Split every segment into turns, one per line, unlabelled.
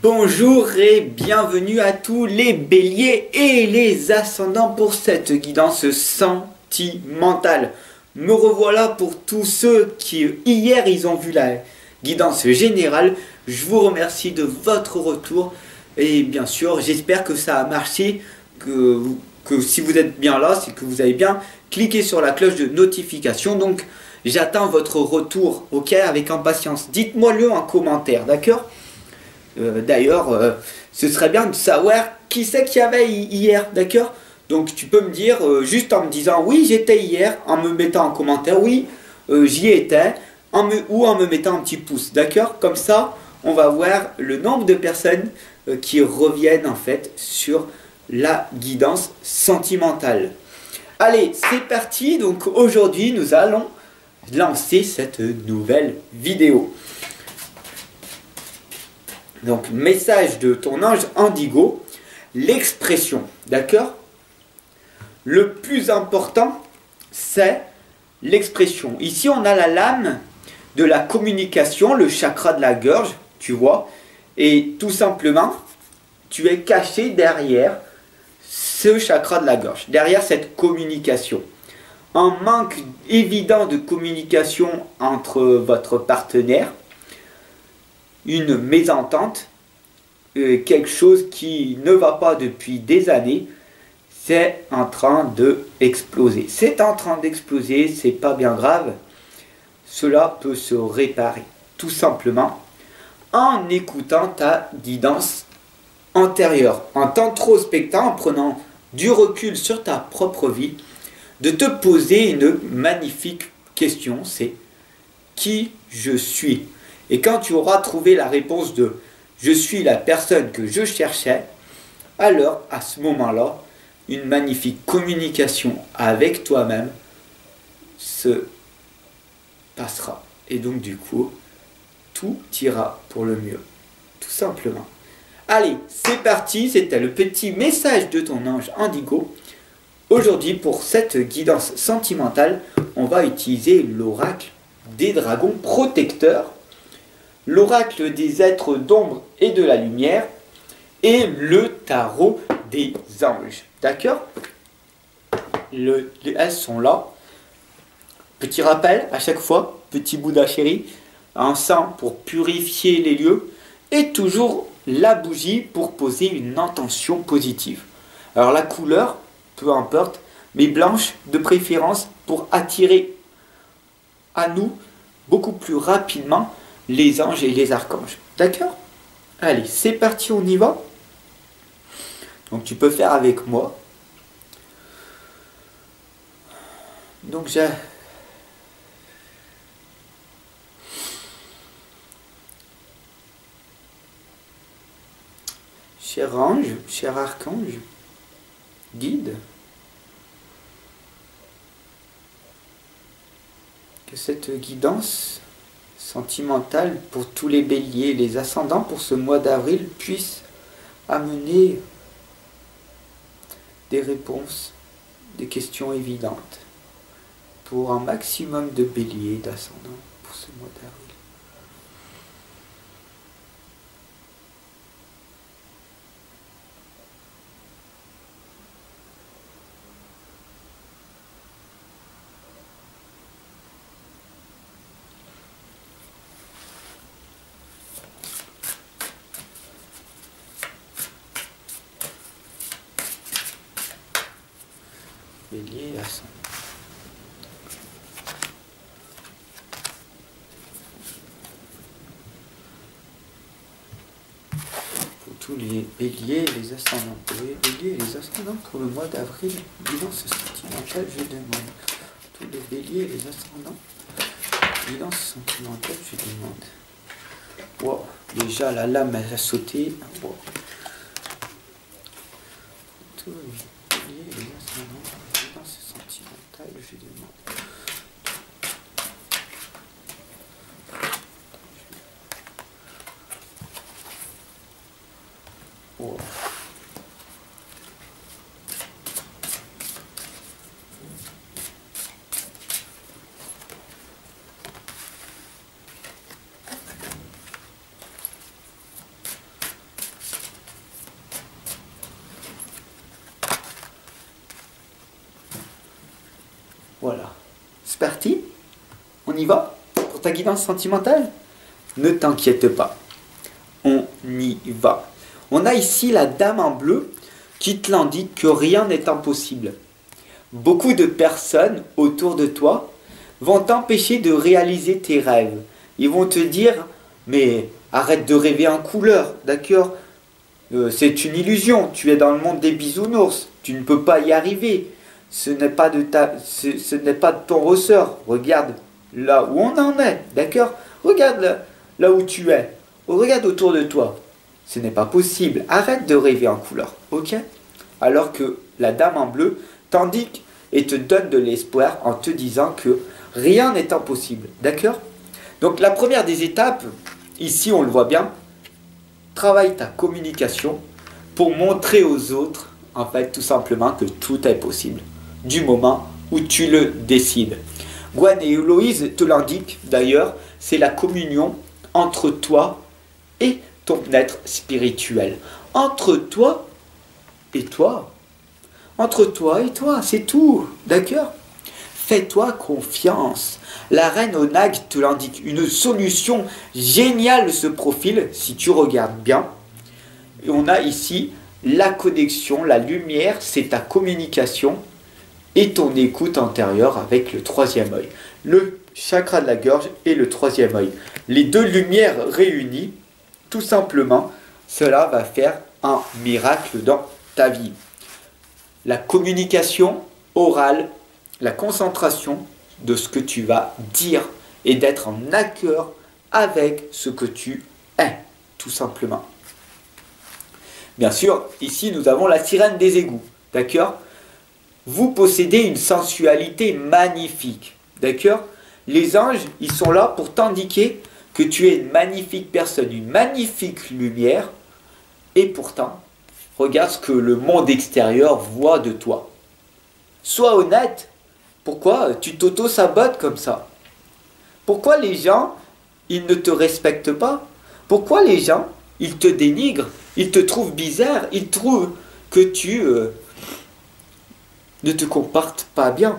Bonjour et bienvenue à tous les béliers et les ascendants pour cette guidance sentimentale. Me revoilà pour tous ceux qui hier ils ont vu la guidance générale. Je vous remercie de votre retour et bien sûr j'espère que ça a marché, que si vous êtes bien là, c'est que vous avez bien cliqué sur la cloche de notification. Donc j'attends votre retour, ok, avec impatience. Dites-moi le en commentaire, d'accord? D'ailleurs, ce serait bien de savoir qui c'est qu'il y avait hier, d'accord? Donc tu peux me dire, juste en me disant oui j'étais hier, en me mettant en commentaire oui j'y étais, ou en me mettant un petit pouce, d'accord? Comme ça, on va voir le nombre de personnes qui reviennent en fait sur la guidance sentimentale. Allez, c'est parti, donc aujourd'hui nous allons lancer cette nouvelle vidéo. Donc, message de ton ange indigo, l'expression, d'accord? Le plus important, c'est l'expression. Ici, on a la lame de la communication, le chakra de la gorge, tu vois. Et tout simplement, tu es caché derrière ce chakra de la gorge, derrière cette communication. Un manque évident de communication entre votre partenaire, une mésentente, quelque chose qui ne va pas depuis des années, c'est en train de exploser. C'est en train d'exploser, c'est pas bien grave. Cela peut se réparer, tout simplement, en écoutant ta guidance antérieure, en t'introspectant, en prenant du recul sur ta propre vie, de te poser une magnifique question, c'est qui je suis? Et quand tu auras trouvé la réponse de « je suis la personne que je cherchais », alors à ce moment-là, une magnifique communication avec toi-même se passera. Et donc du coup, tout ira pour le mieux, tout simplement. Allez, c'est parti, c'était le petit message de ton ange indigo. Aujourd'hui, pour cette guidance sentimentale, on va utiliser l'oracle des dragons protecteurs, l'oracle des êtres d'ombre et de la lumière et le tarot des anges. D'accord? Elles sont là. Petit rappel à chaque fois, petit Bouddha chéri, un sang pour purifier les lieux et toujours la bougie pour poser une intention positive. Alors la couleur, peu importe, mais blanche de préférence pour attirer à nous beaucoup plus rapidement les anges et les archanges. D'accord? Allez, c'est parti, on y va. Donc tu peux faire avec moi. Donc j'ai... Cher ange, cher archange, guide, que cette guidance sentimentale pour tous les béliers et les ascendants pour ce mois d'avril puisse amener des réponses, des questions évidentes pour un maximum de béliers et d'ascendants pour ce mois d'avril. Bélier et ascendant. Pour tous les béliers et les ascendants. Pour les béliers et les ascendants pour le mois d'avril, guidance sentimentale, je demande. Tous les béliers et les ascendants, guidance sentimentale, je demande. Wow, déjà la lame elle a sauté. Wow. Tous les béliers et les ascendants. Sentimental, je demande. Oh. C'est parti? On y va? Pour ta guidance sentimentale? Ne t'inquiète pas. On y va. On a ici la dame en bleu qui te l'indique que rien n'est impossible. Beaucoup de personnes autour de toi vont t'empêcher de réaliser tes rêves. Ils vont te dire, mais arrête de rêver en couleur, d'accord? C'est une illusion, tu es dans le monde des bisounours, tu ne peux pas y arriver. Ce n'est pas de ton ressort. Regarde là où on en est, d'accord? Regarde là où tu es. Regarde autour de toi. Ce n'est pas possible. Arrête de rêver en couleur, ok? Alors que la dame en bleu t'indique et te donne de l'espoir en te disant que rien n'est impossible, d'accord? Donc la première des étapes, ici on le voit bien, travaille ta communication pour montrer aux autres, en fait, tout simplement que tout est possible, du moment où tu le décides. Gwen et Héloïse te l'indiquent d'ailleurs, c'est la communion entre toi et ton être spirituel. Entre toi et toi. Entre toi et toi, c'est tout, d'accord? Fais-toi confiance. La reine Onag te l'indique. Une solution géniale se profile si tu regardes bien. Et on a ici la connexion, la lumière, c'est ta communication et ton écoute antérieure avec le troisième œil. Le chakra de la gorge et le troisième œil. Les deux lumières réunies, tout simplement, cela va faire un miracle dans ta vie. La communication orale, la concentration de ce que tu vas dire et d'être en accord avec ce que tu es, tout simplement. Bien sûr, ici nous avons la sirène des égouts, d'accord? Vous possédez une sensualité magnifique, d'accord? Les anges, ils sont là pour t'indiquer que tu es une magnifique personne, une magnifique lumière, et pourtant, regarde ce que le monde extérieur voit de toi. Sois honnête. Pourquoi tu t'auto-sabotes comme ça? Pourquoi les gens, ils ne te respectent pas? Pourquoi les gens, ils te dénigrent? Ils te trouvent bizarre? Ils trouvent que tu ne te comportes pas bien?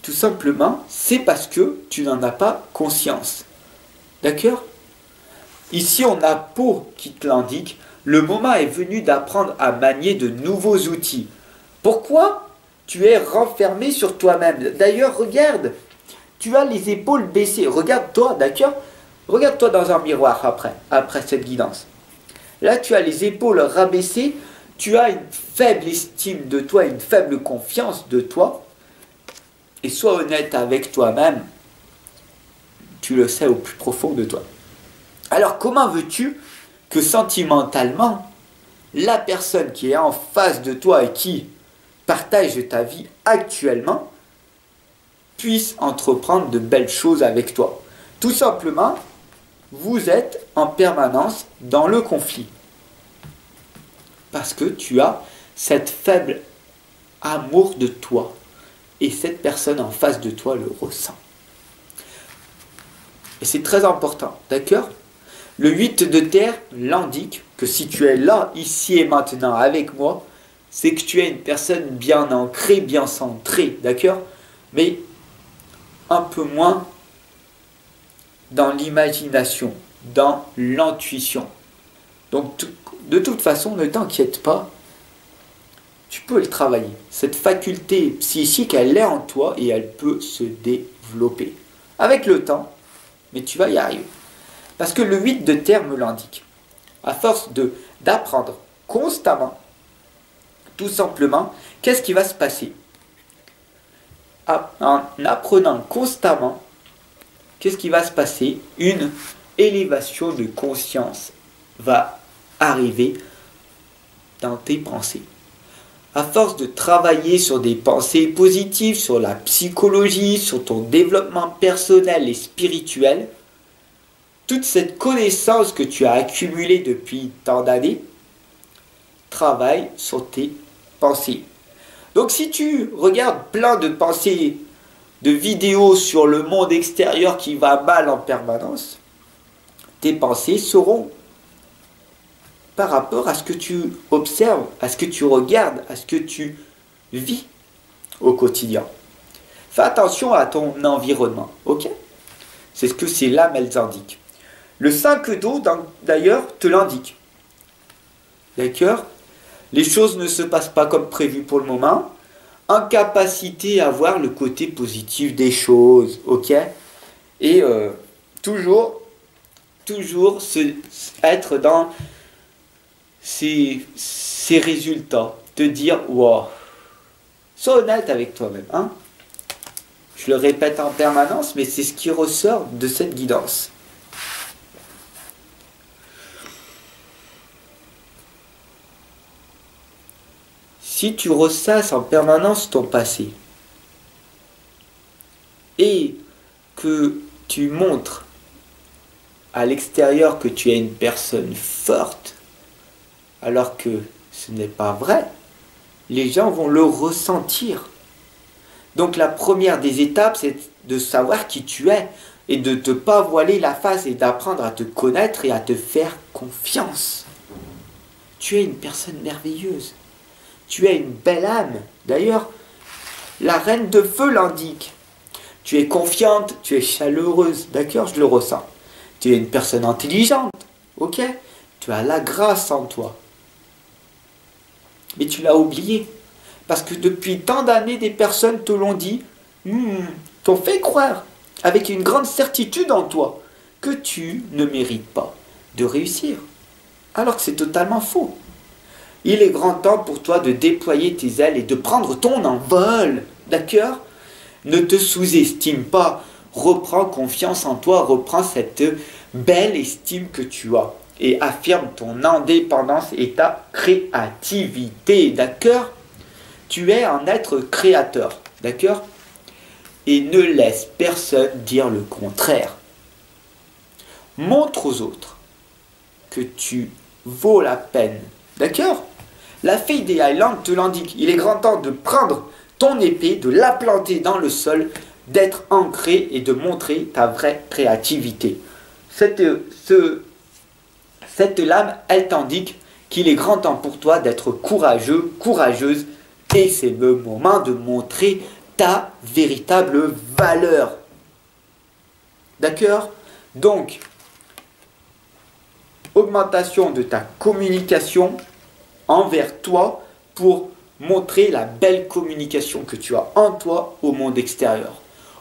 Tout simplement, c'est parce que tu n'en as pas conscience. D'accord? Ici, on a Pau qui te l'indique. Le moment est venu d'apprendre à manier de nouveaux outils. Pourquoi tu es renfermé sur toi-même? D'ailleurs, regarde, tu as les épaules baissées. Regarde-toi, d'accord? Regarde-toi dans un miroir après cette guidance. Là, tu as les épaules rabaissées, tu as une faible estime de toi, une faible confiance de toi. Et sois honnête avec toi-même. Tu le sais au plus profond de toi. Alors, comment veux-tu que sentimentalement, la personne qui est en face de toi et qui partage ta vie actuellement puisse entreprendre de belles choses avec toi? Tout simplement, vous êtes en permanence dans le conflit. Parce que tu as cette faible amour de toi. Et cette personne en face de toi le ressent. Et c'est très important, d'accord? Le 8 de terre l'indique que si tu es là, ici et maintenant avec moi, c'est que tu es une personne bien ancrée, bien centrée, d'accord? Mais un peu moins dans l'imagination, dans l'intuition. Donc, de toute façon, ne t'inquiète pas, tu peux le travailler. Cette faculté psychique, elle est en toi et elle peut se développer. Avec le temps, mais tu vas y arriver. Parce que le 8 de terre me l'indique. À force d'apprendre constamment, tout simplement, qu'est-ce qui va se passer? En apprenant constamment, qu'est-ce qui va se passer? Une élévation de conscience va arriver dans tes pensées. À force de travailler sur des pensées positives, sur la psychologie, sur ton développement personnel et spirituel, toute cette connaissance que tu as accumulée depuis tant d'années travaille sur tes pensées. Donc si tu regardes plein de pensées, de vidéos sur le monde extérieur qui va mal en permanence, tes pensées seront par rapport à ce que tu observes, à ce que tu regardes, à ce que tu vis au quotidien. Fais attention à ton environnement, ok? C'est ce que ces lames, elles indiquent. Le 5 d'eau, d'ailleurs, te l'indique. D'accord? Les choses ne se passent pas comme prévu pour le moment. Incapacité à voir le côté positif des choses, ok? Et toujours être dans ces résultats. Te dire, wow. Sois honnête avec toi-même, hein? Je le répète en permanence, mais c'est ce qui ressort de cette guidance. Si tu ressasses en permanence ton passé et que tu montres à l'extérieur que tu es une personne forte, alors que ce n'est pas vrai, les gens vont le ressentir. Donc la première des étapes, c'est de savoir qui tu es et de ne te pas voiler la face et d'apprendre à te connaître et à te faire confiance. Tu es une personne merveilleuse. Tu es une belle âme. D'ailleurs, la reine de feu l'indique. Tu es confiante, tu es chaleureuse. D'accord, je le ressens. Tu es une personne intelligente. Ok? Tu as la grâce en toi. Mais tu l'as oublié. Parce que depuis tant d'années, des personnes te l'ont dit, t'ont fait croire, avec une grande certitude en toi, que tu ne mérites pas de réussir. Alors que c'est totalement faux. Il est grand temps pour toi de déployer tes ailes et de prendre ton envol. D'accord? Ne te sous-estime pas. Reprends confiance en toi, reprends cette belle estime que tu as. Et affirme ton indépendance et ta créativité. D'accord? Tu es un être créateur. D'accord? Et ne laisse personne dire le contraire. Montre aux autres que tu vaux la peine. D'accord? La fille des Highlands te l'indique. Il est grand temps de prendre ton épée, de la planter dans le sol, d'être ancré et de montrer ta vraie créativité. Cette lame, elle t'indique qu'il est grand temps pour toi d'être courageux, courageuse, et c'est le moment de montrer ta véritable valeur. D'accord? Donc, augmentation de ta communication envers toi pour montrer la belle communication que tu as en toi au monde extérieur.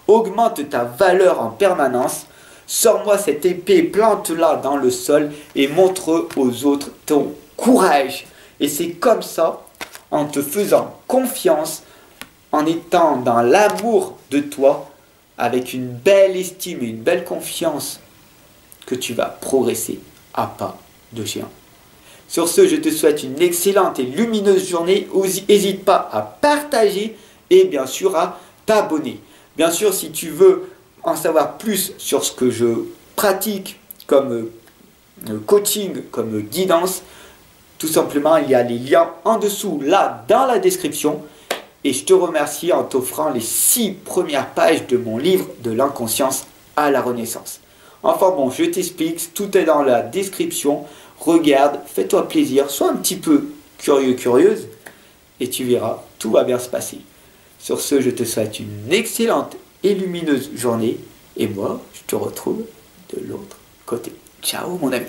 Augmente ta valeur en permanence. Sors-moi cette épée, plante-la dans le sol et montre aux autres ton courage. Et c'est comme ça, en te faisant confiance, en étant dans l'amour de toi, avec une belle estime et une belle confiance, que tu vas progresser à pas de géant. Sur ce, je te souhaite une excellente et lumineuse journée. N'hésite pas à partager et bien sûr à t'abonner. Bien sûr, si tu veux en savoir plus sur ce que je pratique comme coaching, comme guidance, tout simplement, il y a les liens en dessous, là, dans la description. Et je te remercie en t'offrant les 6 premières pages de mon livre de l'inconscience à la renaissance. Enfin bon, je t'explique, tout est dans la description. Regarde, fais-toi plaisir, sois un petit peu curieux, curieuse, et tu verras, tout va bien se passer. Sur ce, je te souhaite une excellente et lumineuse journée, et moi, je te retrouve de l'autre côté. Ciao mon ami.